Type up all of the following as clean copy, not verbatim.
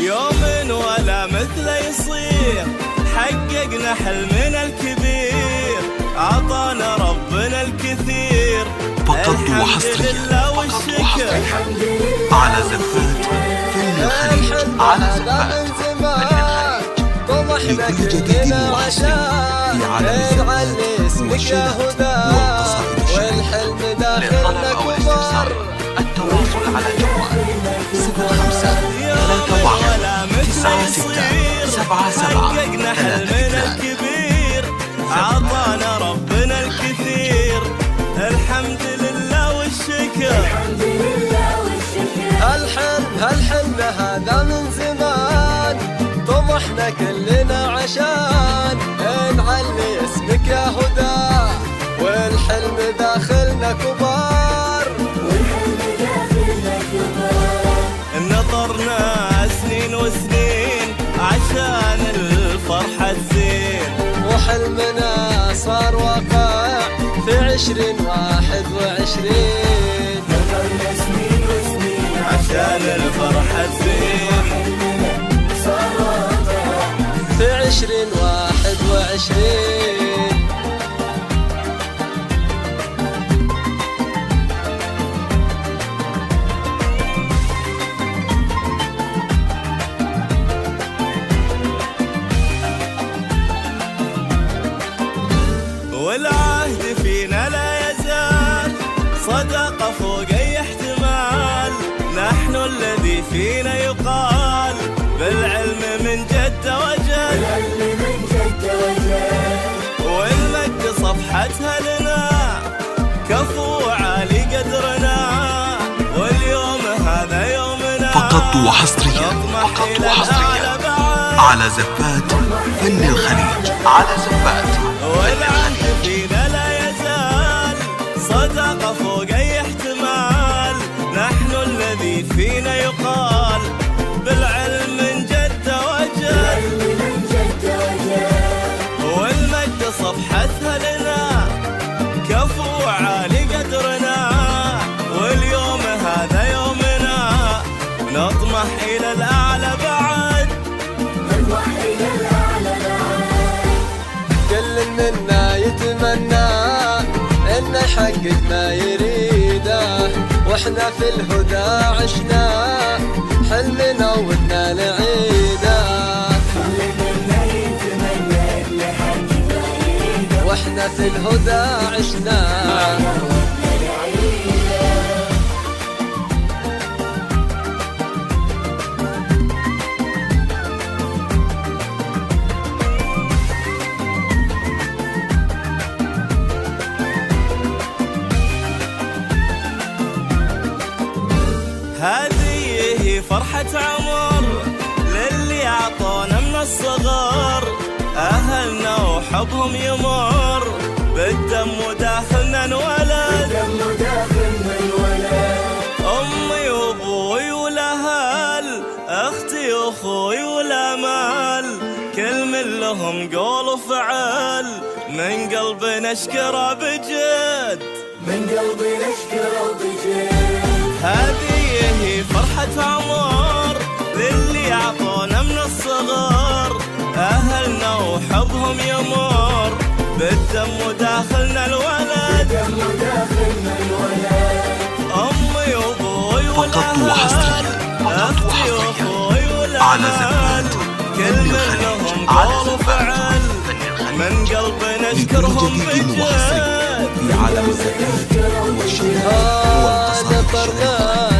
يوم ولا مثله يصير، حققنا حلمنا الكبير، عطانا ربنا الكثير. فقط وحصريا على زفات فن الخليج، على زفات فن الخليج. لكل جديد وحصري في عالم الزفات والشيلات والقصائد الشعرية. للطلب أو الاستفسار التواصل على جوال 0531969773. حققنا حلمنا الكبير، عطانا ربنا الكثير. الحمد لله والشكر. هالحلم هذا من زمان، طمحنا كلنا عشان نعلي اسمك يا هدى، والحلم داخلنا كبار. نطرنا سنين وسنين عشان الفرحة تزين، وحلمنا صار واقع في 2021. نطرنا سنين وسنين عشان الفرحة تزين، صار واقع في 2021. والعهد فينا لا يزال، صدقة فوق أي احتمال. نحن الذي فينا يقال، بالعلم من جد وجل، والمجد صفحتها لنا، كفو عالي قدرنا، واليوم هذا يومنا. فقط وحصريا على زفات فن الخليج، على زفات. والعهد فينا لا يزال، صدقة فوق أي احتمال. نحن الذي فينا يقال، بالعلم من جد وجل، والمجد صفحتها لنا، كفو عالي قدرنا، واليوم هذا يومنا. نطمح إلى الأعلى بعد، كل منا يتمنى انه يحقق ما يريده، واحنا في الهدى عشنا حلمنا ودنا نعيده. كل منا يتمنى انه يحقق ما يريده، واحنا في الهدى عشنا. هذه هي فرحة عمر، للي عطانا من الصغر. أهلنا وحبهم يمر، بالدم وداخلنا انولد. أمي وأبوي والأهل، أختي وأخوي والأمل، كل من لهم قول وفعل، من قلبي نشكره بجد، من قلبي نشكره بجد. هذه هي فرحة عمر، للي عطونا من الصغر. أهلنا وحبهم يمر، بالدم وداخلنا الولد. أمي وأبوي والأهل، أختي وأخوي والأمل، كل منهم قول وفعل، من قلبي نشكرهم بجد. في عالم الزفات والشيلات نطرنا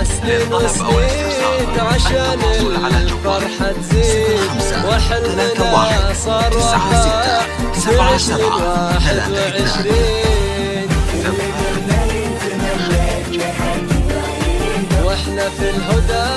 سنين وسنين عشان الفرحة تزيد، وحلمنا صار واقع في 2021. واحنا في الهدى